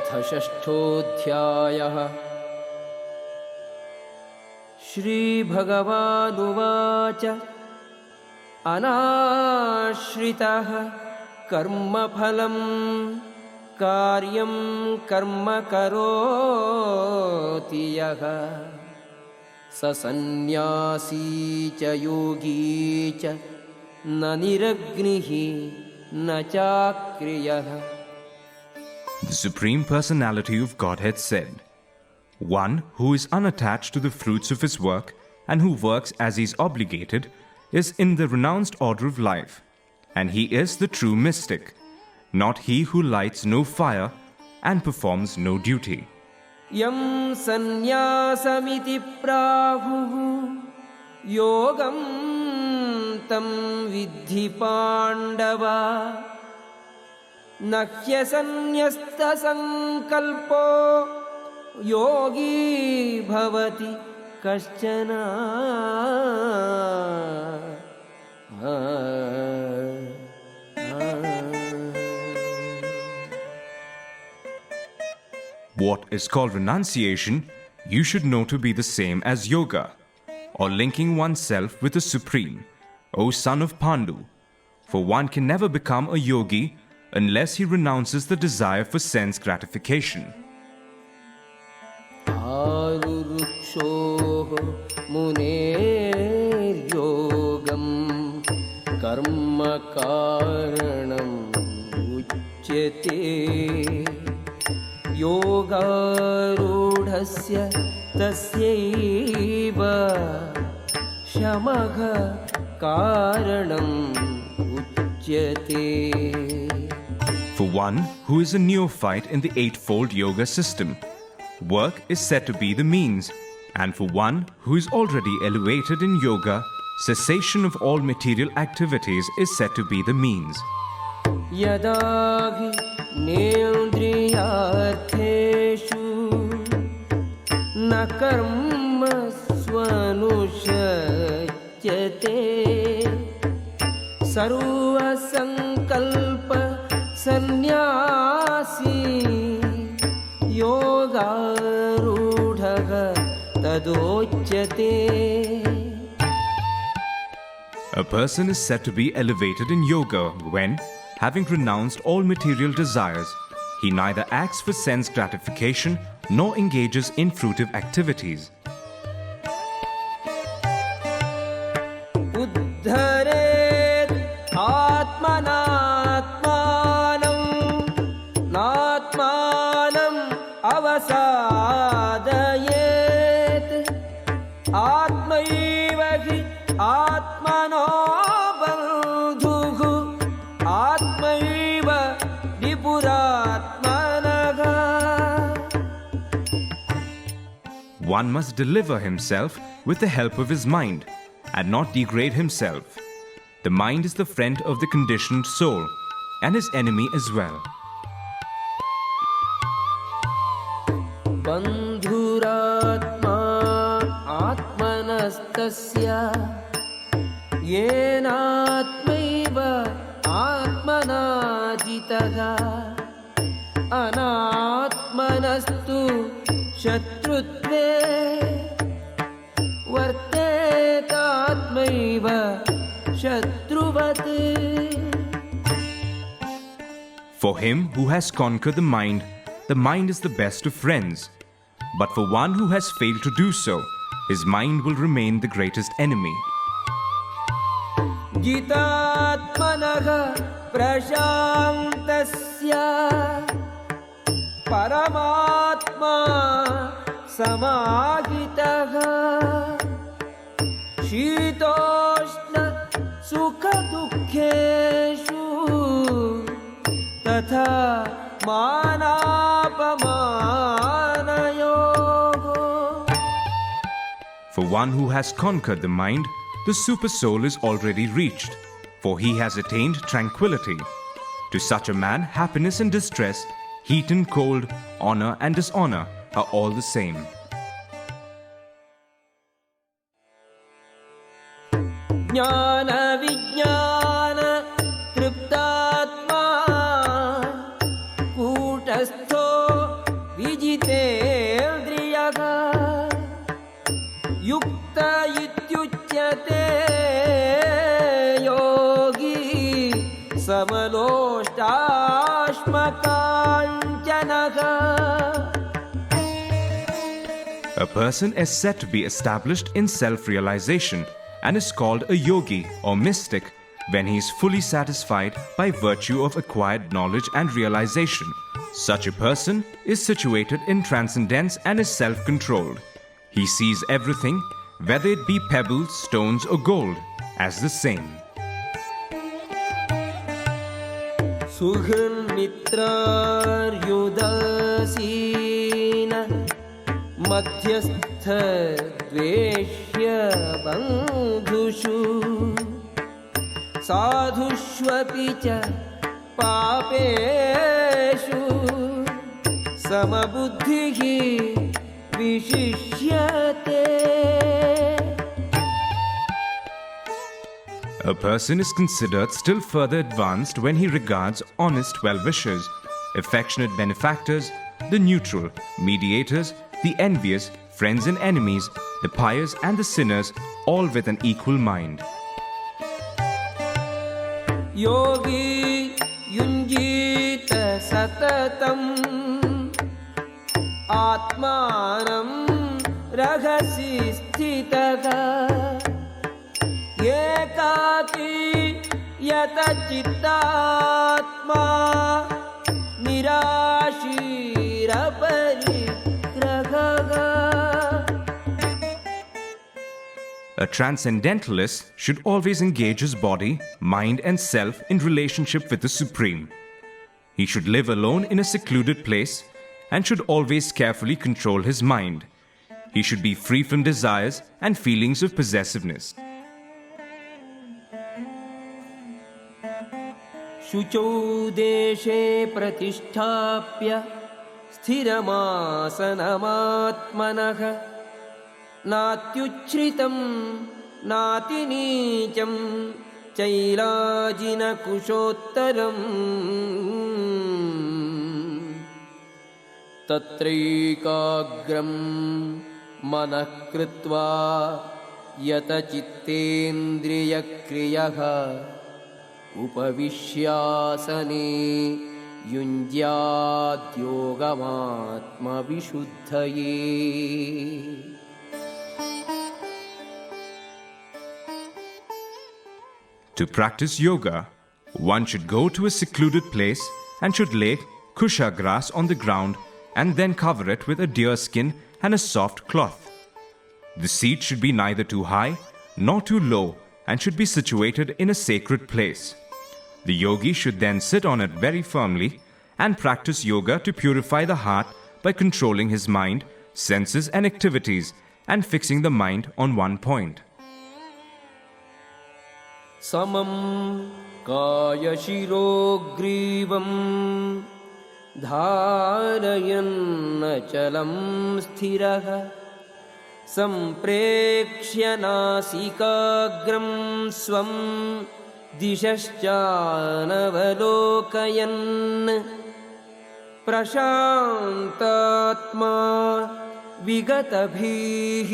अथ षष्ठोऽध्यायः। श्रीभगवानुवाच अनाश्रितः कर्मफलं कार्यं कर्म करोति यः स सन्न्यासी च योगी च न निरग्निः न चाक्रियः। The Supreme Personality of Godhead said, "One who is unattached to the fruits of his work and who works as he is obligated is in the renounced order of life, and he is the true mystic, not he who lights no fire and performs no duty." यं सन्न्यासमिति प्राहुः योगं तं विद्धि पाण्डव, न ह्यसन्न्यस्तसङ्कल्पो योगी भवति कश्चन। What is called renunciation, you should know to be the same as yoga, or linking oneself with the Supreme, O son of Pandu. For one can never become a yogi unless he renounces the desire for sense gratification. आरुरुक्षोः मुनेर्योगं कर्म कारणम् उच्यते, योगारूढस्य तस्यैव शमः कारणम् उच्यते। For one who is a neophyte in the eightfold yoga system, work is said to be the means, and for one who is already elevated in yoga, cessation of all material activities is said to be the means. यदा हि नेन्द्रियार्थेषु न कर्म स्वनुषज्यते, सर्वसङ्कल्प सन्न्यासी योगारूढः तदोच्यते। A person is said to be elevated in yoga when, having renounced all material desires, he neither acts for sense gratification nor engages in fruitive activities. उद्धरेत् आत्मनात्मानं नात्मानम् अवसादयेत्, आत्मैव हि आत्मनो बन्धुः, आत्मैव विपुरात्मनः। One must deliver himself with the help of his mind and not degrade himself. The mind is the friend of the conditioned soul and his enemy as well. बन्धुरात्मा आत्मनस्तस्य येनात्मैव आत्मना जितः, अनात्मनस्तु शत्रुत्वे वर्तेतात्मैव शत्रुवत्। For him who has conquered the mind is the best of friends. But for one who has failed to do so, his mind will remain the greatest enemy. जितात्मनः प्रशान्तस्य परमात्मा समाहितः, शीतोष्ण सुखदुःखेषु तथा मानापमानयोः। For one who has conquered the mind, the super soul is already reached, for he has attained tranquility. To such a man, happiness and distress, heat and cold, honor and dishonor are all the same. ज्ञान विज्ञान तृप्तात्मा कूटस्थो विजितेन्द्रियः युक्त इत्युच्यते योगी समलोष्टाश्मकाञ्चनः. A person is said to be established in self-realization and is called a yogi or mystic when he is fully satisfied by virtue of acquired knowledge and realization. Such a person is situated in transcendence and is self-controlled. He sees everything, whether it be pebbles, stones or gold, as the same. सुहृन्मित्रार्युदासीन मध्यस्थद्वेष्य बन्धुषु साधुष्वपि च पापेषु समबुद्धिः विशिष्यते. A person is considered still further advanced when he regards honest well-wishers, affectionate benefactors, the neutral, mediators, the envious, friends and enemies, the pious and the sinners, all with an equal mind. Yogi yunjita satatam atmanam rahasi sthitaha ekaki yata chittatma nirashira parigraha. A transcendentalist should always engage his body, mind and self in relationship with the Supreme. He should live alone in a secluded place and should always carefully control his mind. He should be free from desires and feelings of possessiveness. शुचौ देशे प्रतिष्ठाप्य स्थिरमासनमात्मनः नात्युच्छ्रितं नातिनीचं चैलाजिनकुशोत्तरम् तत्रैकाग्रं मनः कृत्वा यतचित्तेन्द्रियक्रियः उपविश्यासने युञ्ज्याद्योगमात्मविशुद्धये. To practice yoga, one should go to a secluded place and should lay kusha grass on the ground and then cover it with a deer skin and a soft cloth. The seat should be neither too high nor too low and should be situated in a sacred place. The yogi should then sit on it very firmly and practice yoga to purify the heart by controlling his mind, senses and activities and fixing the mind on one point. समं कायशिरोग्रीवं धारयन्नचलं स्थिरः सम्प्रेक्ष्य नासिकाग्रं स्वं दिशश्चानवलोकयन् प्रशान्तात्मा विगतभीः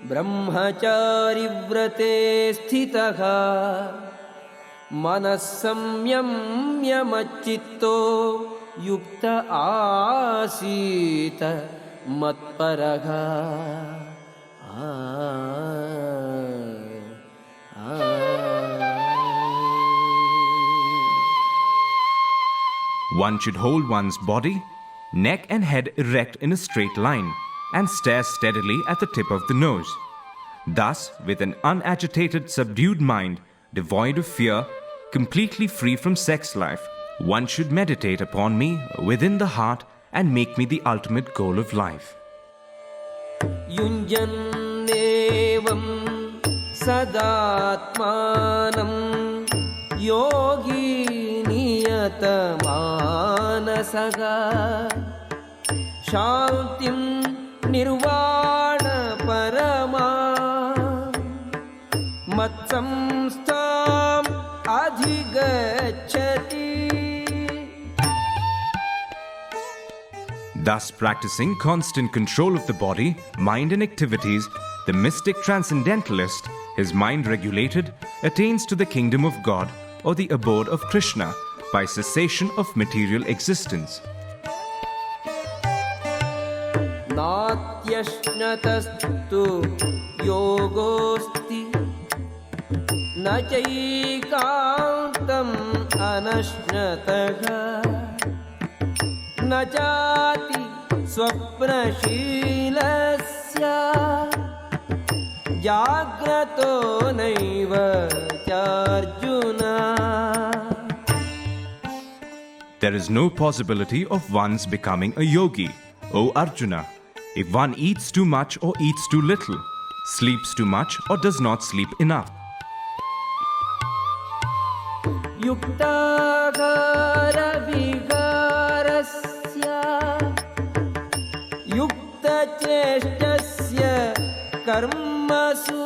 ब्रह्मचारिव्रते स्थितः मनः संयम्य मच्चित्तो युक्त आसीत मत्परः. One should hold one's body, neck and head erect in a straight line and stare steadily at the tip of the nose. Thus, with an unagitated, subdued mind, devoid of fear, completely free from sex life, one should meditate upon me within the heart and make me the ultimate goal of life. युञ्जन्नेवं सदात्मानं योगी नियतमानसः शान्तिं निर्वाणपरमा मत्संस्थाम् अधिगच्छति. Thus, practicing constant control of the body, mind and activities, the mystic transcendentalist, his mind regulated, attains to the kingdom of God or the abode of Krishna by cessation of material existence. नात्यश्नतस्तु योगोऽस्ति न चैकान्तम् अनश्नतः न चाति स्वप्नशीलस्य जाग्रतो नैव चार्जुन. There is no possibility of one's becoming a yogi, O Arjuna, if one eats too much or eats too little, sleeps too much or does not sleep enough. युक्ताहार विहारस्य युक्तचेष्टस्य कर्मसु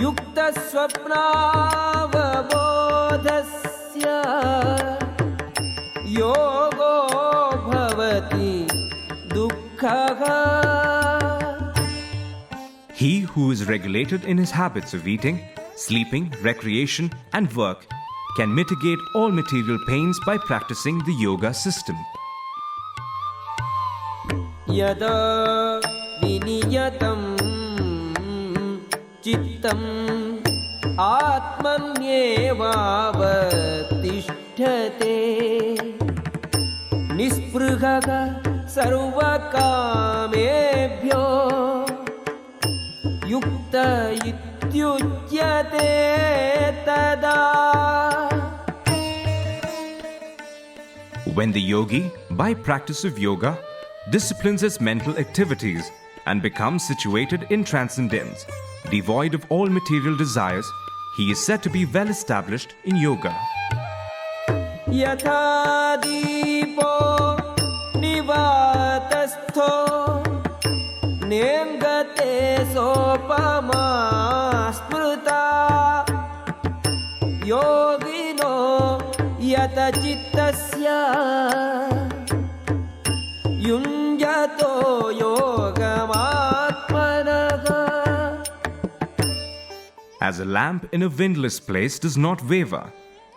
युक्तस्वप्नावबोधस्य योगो भवति दुःखः. He who is regulated in his habits of eating, sleeping, recreation, and work can mitigate all material pains by practicing the yoga system. यदा विनियतं चित्तम् आत्मन्येवावतिष्ठते निःस्पृहः सर्वकामेभ्यो युक्त इत्युच्यते तदा. When the yogi, by practice of yoga, disciplines his mental activities and becomes situated in transcendence, devoid of all material desires, he is said to be well established in yoga. यथा दीपो निवातस्थो नेङ्गते सोपमा स्मृता योगिनो यतचित्तस्य युञ्जतो योगमात्मनः. As a lamp in a windless place does not waver,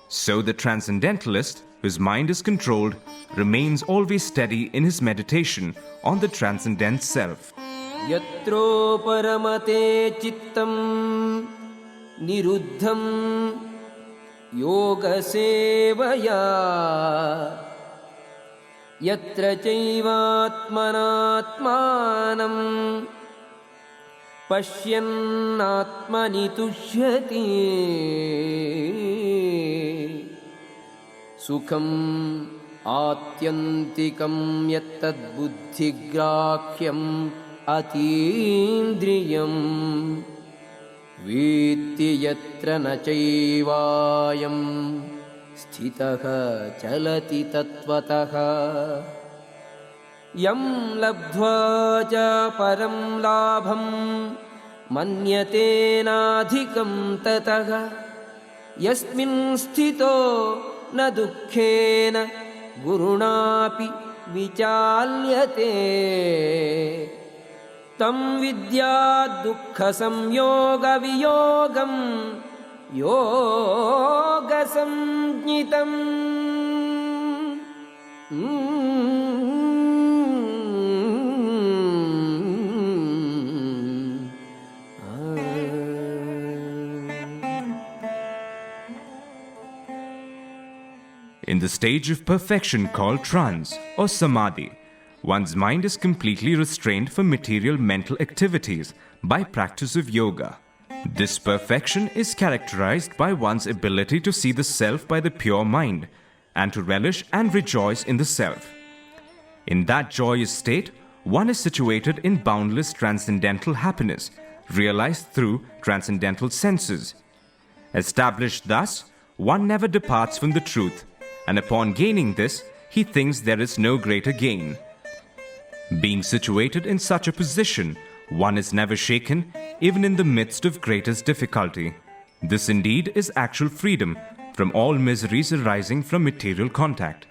so the transcendentalist, whose mind is controlled, remains always steady in his meditation on the transcendent self. यत्रो परमते चित्तं निरुद्धं योगसेवया यत्र चैवात्मनात्मानं पश्यन्नात्मनि तुष्यति सुखम् आत्यन्तिकं यत्तद्बुद्धिग्राह्यम् अतीन्द्रियं वेत्ति यत्र न चैवायं स्थितः चलति तत्त्वतः. यं लब्ध्वा च परं लाभं मन्यते नाधिकं ततः यस्मिन् स्थितो न दुःखेन गुरुणापि विचाल्यते तं विद्या दुःखसंयोगवियोगं योगसंज्ञितम्. In the stage of perfection called trance or samadhi, one's mind is completely restrained from material mental activities by practice of yoga. This perfection is characterized by one's ability to see the self by the pure mind and to relish and rejoice in the self. In that joyous state, one is situated in boundless transcendental happiness, realized through transcendental senses. Established thus, one never departs from the truth, and upon gaining this, he thinks there is no greater gain. Being situated in such a position, one is never shaken, even in the midst of greatest difficulty. This indeed is actual freedom from all miseries arising from material contact.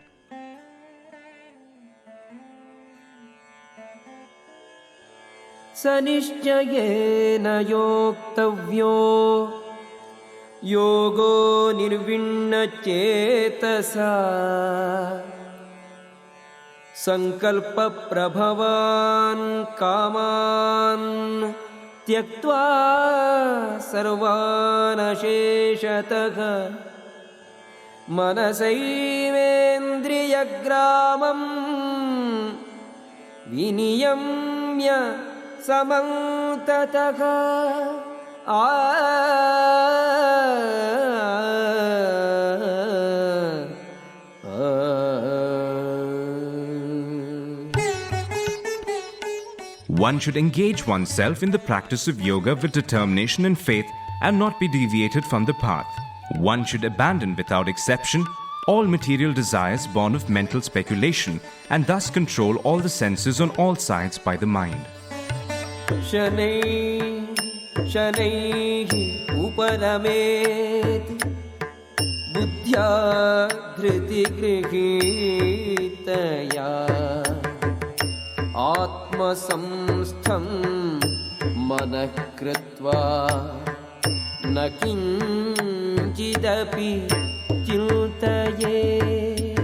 स निश्चयेन योक्तव्यो योगो निर्विण्णचेतसा संकल्पप्रभवान् कामान् त्यक्त्वा सर्वान् शेषतः मनसैवेन्द्रियग्रामं विनियम्य समन्ततः One should engage oneself in the practice of yoga with determination and faith and not be deviated from the path. One should abandon without exception all material desires born of mental speculation and thus control all the senses on all sides by the mind. शनैः उपरमेत् बुद्ध्या धृतिगृहीतया आत्मसंस्थं मनः कृत्वा न किञ्चिदपि चिन्तयेत्.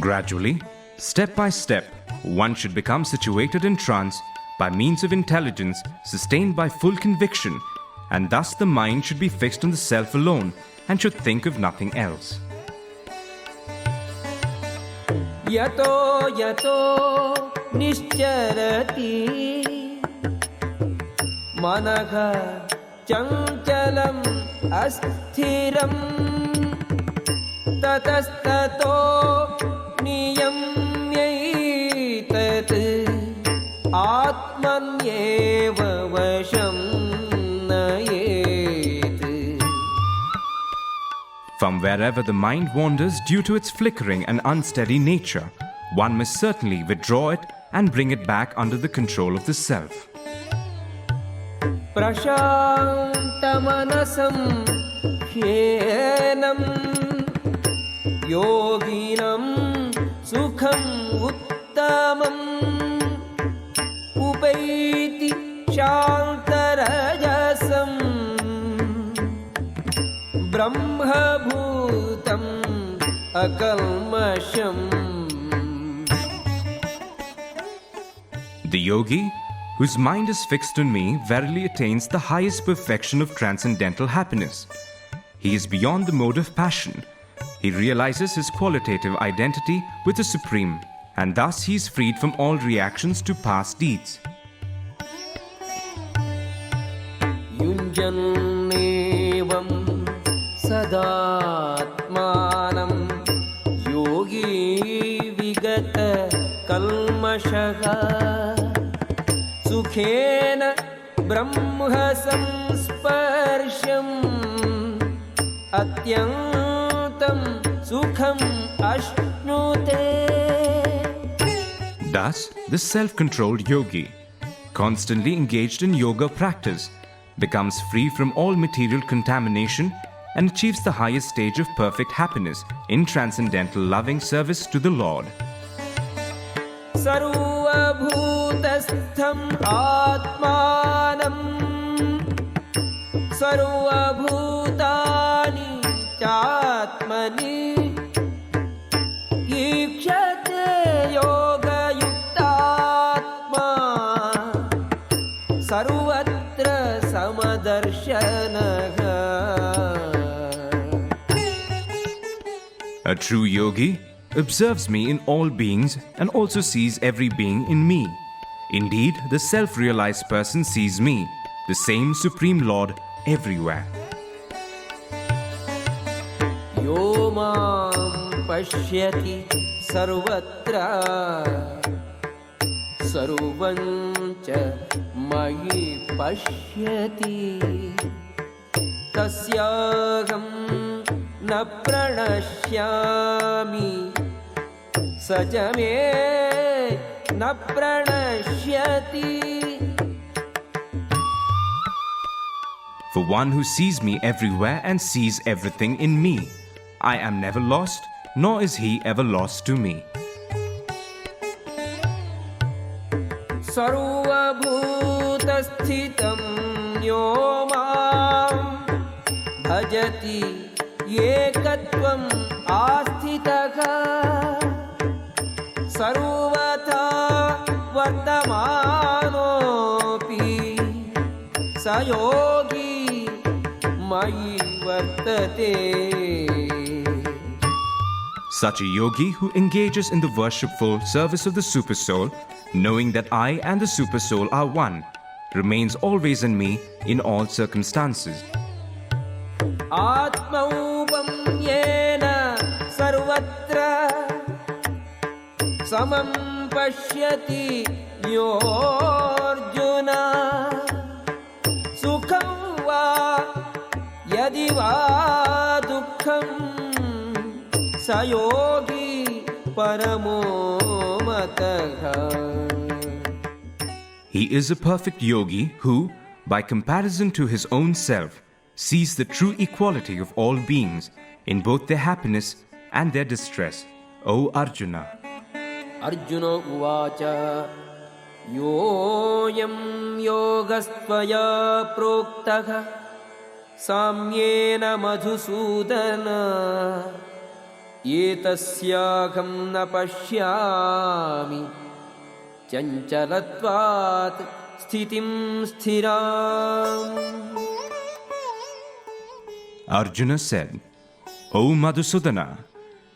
Gradually, step by step, one should become situated in trance by means of intelligence sustained by full conviction, and thus the mind should be fixed on the self alone and should think of nothing else. यतो यतो निश्चरति मनः चञ्चलम् अस्थिरम् ततस्ततो नियम्यैतत् आत्मन्येव वशं नयेत्. From wherever the mind wanders due to its flickering and unsteady nature, one must certainly withdraw it and bring it back under the control of the self. प्रशान्तमनसं ह्येनं योगिनं सुखम् उत्तमम् उपैति शान्तरजसं ब्रह्मभूतम् अकल्मषम्. The yogi, whose mind is fixed on me, verily attains the highest perfection of transcendental happiness. He is beyond the mode of passion. He realizes his qualitative identity with the Supreme, and thus he is freed from all reactions to past deeds. युञ्जन्नेवं सदात्मानं योगी विगतकल्मषः सुखेन ब्रह्म संस्पर्शम् अत्यन्तं सुखम् अश्नुते. Thus, the self-controlled yogi, constantly engaged in yoga practice, becomes free from all material contamination and achieves the highest stage of perfect happiness in transcendental loving service to the Lord. सर्वभूतस्थम् आत्मानं सर्वभूतानि चात्मनि ईक्षते योगयुक्तात्मा सर्वत्र समदर्शनः. A true yogi observes me in all beings and also sees every being in me. Indeed, the self-realized person sees me, the same Supreme Lord, everywhere. यो मां पश्यति सर्वत्र सर्वं च मयि पश्यति तस्याहं न प्रणश्यामि स च मे न प्रणश्यति. For one who sees me everywhere and sees everything in me, I am never lost, nor is he ever lost to me. सर्वभूतस्थितं यो मां भजति एकत्वम् आस्थितः सर्वथा वर्तमानोऽपि स योगी मयि वर्तते. Such a yogi who engages in the worshipful service of the Supersoul, knowing that I and the Supersoul are one, remains always in me in all circumstances. Atmaupam yena sarvatra samam pashyati yorjuna sukham va yadi va dukkham sayogi paramo mataha. He is a perfect yogi who, by comparison to his own self, sees the true equality of all beings in both their happiness and their distress. O Arjuna. Arjuna uvacha yoyam yogastvaya proktaha samyena madhusudana etasyaham na pashyami chanchalatvat sthitim sthiram. Arjuna said, O Madhusudana,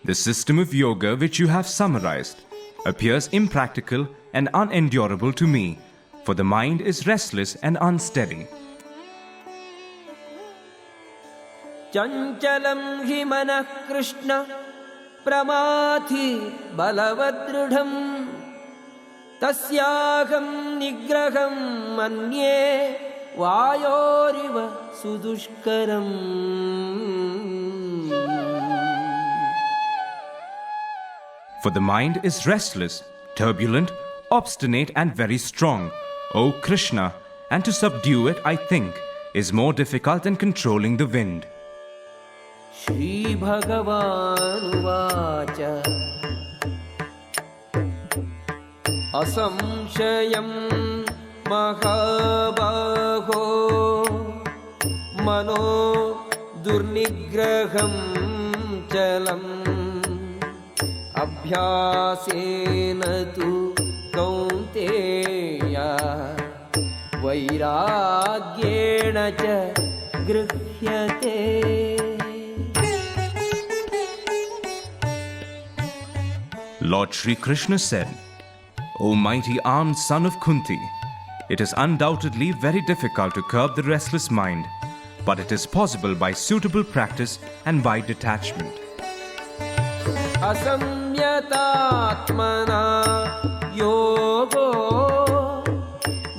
the system of yoga which you have summarized appears impractical and unendurable to me, for the mind is restless and unsteady. Chanchalam hi manah Krishna pramathi balavadrudham tasyaham nigraham manye vayoriva sudushkaram. For the mind is restless, turbulent, obstinate and very strong, O Krishna, and to subdue it, I think, is more difficult than controlling the wind. Shri Bhagavan Vacha Asamshayam Mahabaho Mano Durnigraham Chalam Abhyasena tu Kaunteya Vairagyena cha Grhyate. Lord Shri Krishna said, O mighty armed son of Kunti, it is undoubtedly very difficult to curb the restless mind, but it is possible by suitable practice and by detachment. Asamyatatmana yogo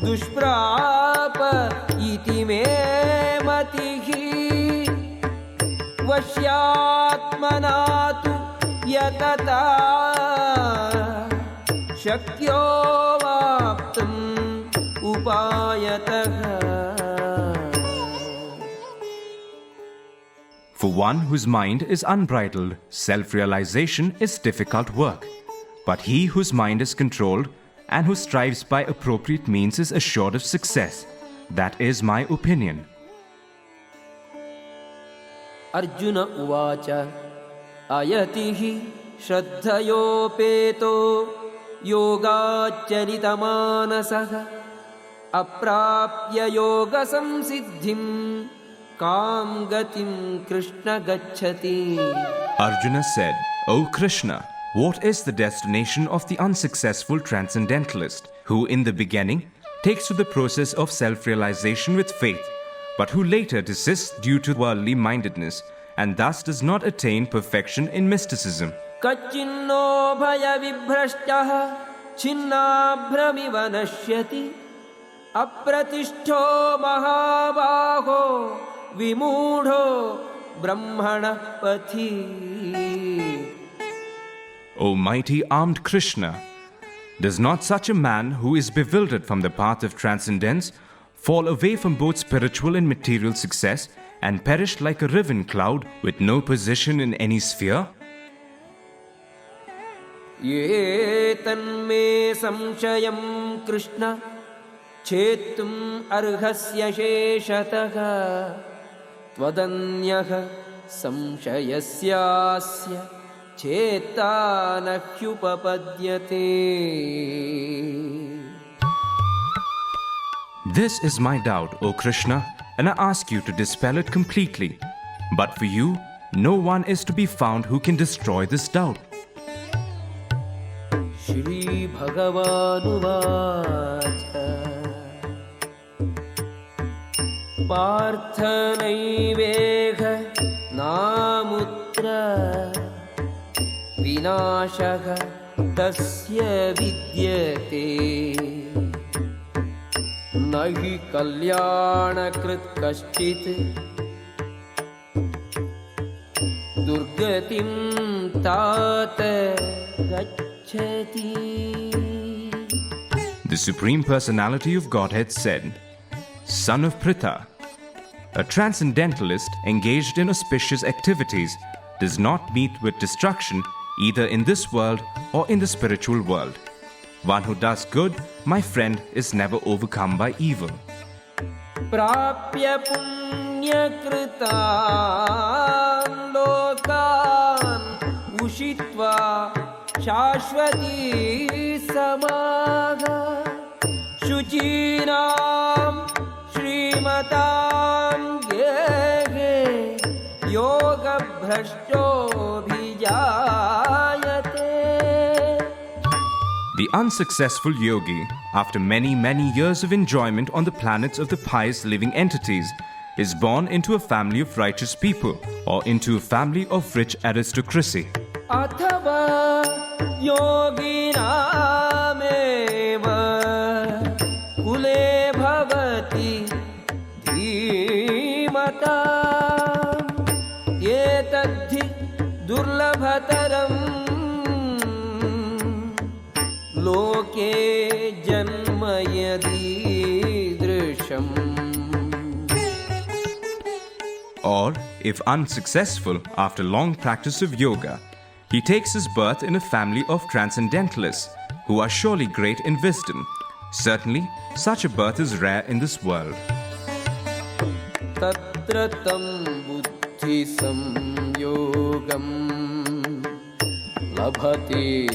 dushprapa iti me matihi vashyatmana tu yatata shakyo vaptam upayataha. For one whose mind is unbridled, self-realization is difficult work. But he whose mind is controlled and who strives by appropriate means is assured of success. That is my opinion. Arjuna uvacha ayatihi shraddhayopeto yogacharitamanasah aprapya yoga samsiddhim Kam gatim Krishna gacchati. Arjuna said, O Krishna, what is the destination of the unsuccessful transcendentalist, who in the beginning takes to the process of self-realization with faith, but who later desists due to worldly mindedness, and thus does not attain perfection in mysticism? Kachinno bhaya vibhrashtaha chinnabhramiva nashyati apratishto mahabaho Vimudho Brahmana Pathi. O mighty armed Krishna, does not such a man who is bewildered from the path of transcendence fall away from both spiritual and material success and perish like a riven cloud with no position in any sphere? Ye tanme samshayam Krishna छेत्तुम् अर्हस्य शेषतः त्वदन्यः संशयस्यास्य चेत्ता न ह्युपपद्यते. This is my doubt, O Krishna, and I ask you to dispel it completely. But for you, no one is to be found who can destroy this doubt. Shri Bhagavanuvāca Parthanaiveha Namutra Vināṣaha Tasya Vidyate Nahi Kalyāna Krit Kaśchit Durgatim Tāta Gacchati. The Supreme Personality of Godhead said, Son of Pritha, a transcendentalist engaged in auspicious activities does not meet with destruction either in this world or in the spiritual world. One who does good, my friend, is never overcome by evil. Prapya punya kritan lokan ushitva shashvati samaga shuchinam shrimatam gehe yoga bhrashto bhijayate. The unsuccessful yogi, after many years of enjoyment on the planets of the pious living entities, is born into a family of righteous people or into a family of rich aristocracy. Athava yoginameva kule bhavati dhimata etadhi durlabhataram loke janma yadidrisham. Or, if unsuccessful after long practice of yoga, he takes his birth in a family of transcendentalists who are surely great in wisdom. Certainly, such a birth is rare in this world. Tatra tam buddhi samyogam labhati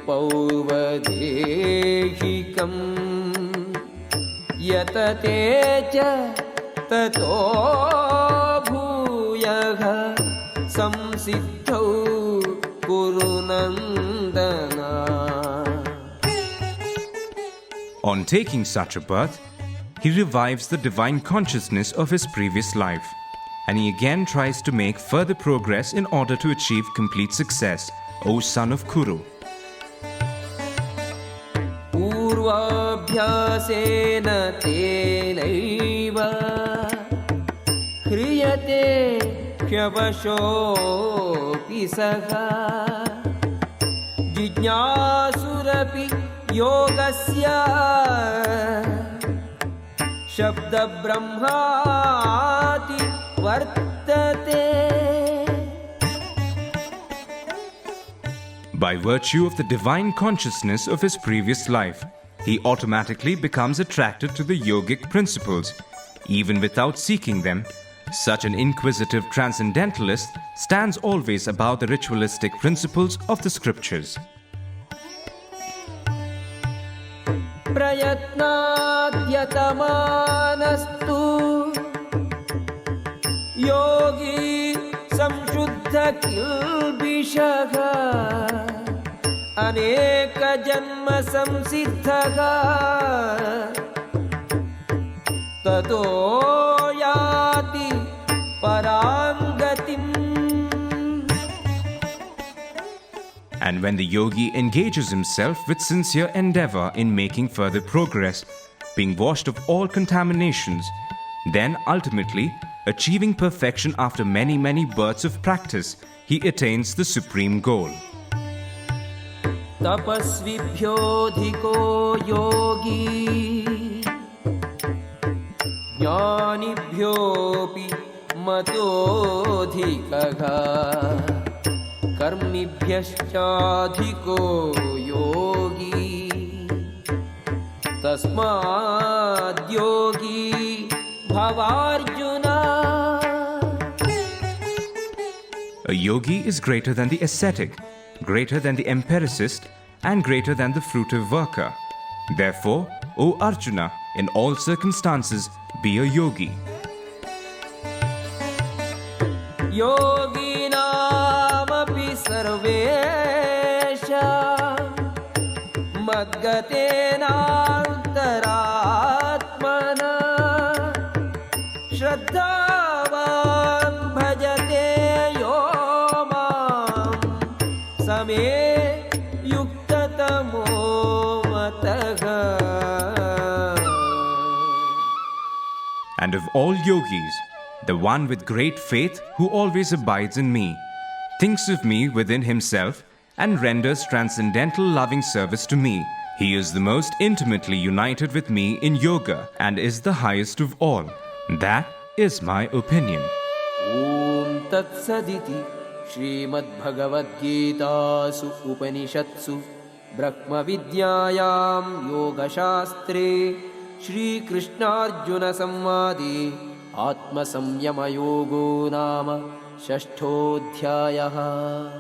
pauvadehikam yatate cha tato bhuyaha samsiddhau kurunandana. On taking such a birth, he revives the divine consciousness of his previous life, and he again tries to make further progress in order to achieve complete success, O son of Kuru. Purvabhyasena tenaiva hriyate hyavashopi saha jijñāsurapi yogasya shabda brahmati vartate. By virtue of the divine consciousness of his previous life, he automatically becomes attracted to the yogic principles. Even without seeking them, such an inquisitive transcendentalist stands always above the ritualistic principles of the scriptures. Prayatnadyatamaanastu yogi samshuddha kilbishaha aneka janma samsiddhaha tato yati parangatim. And when the yogi engages himself with sincere endeavor in making further progress, being washed of all contaminations, then ultimately, achieving perfection after many births of practice, he attains the supreme goal. Tapasvibhyodhiko yogi jnanibhyopi matodhikaha karmibhyascha yogi तस्माद्योगी भवार्जुना. A yogi is greater than the ascetic, greater than the empiricist, and greater than the fruitive worker. Therefore, O Arjuna, in all circumstances, be a yogi. योगिनामपि सर्वेषां मद्गतेनान्तरात्मना श्रद्धावान् भजते यो मां समे युक्ततमो मतः. And of all yogis, the one with great faith who always abides in me, thinks of me within himself and renders transcendental loving service to me. He is the most intimately united with me in yoga and is the highest of all. That is my opinion. ॐ तत्सदिति श्रीमद्भगवद्गीतासु उपनिषत्सु ब्रह्मविद्यायां योगशास्त्रे श्रीकृष्णार्जुनसंवादे आत्मसंयमयोगो नाम 6.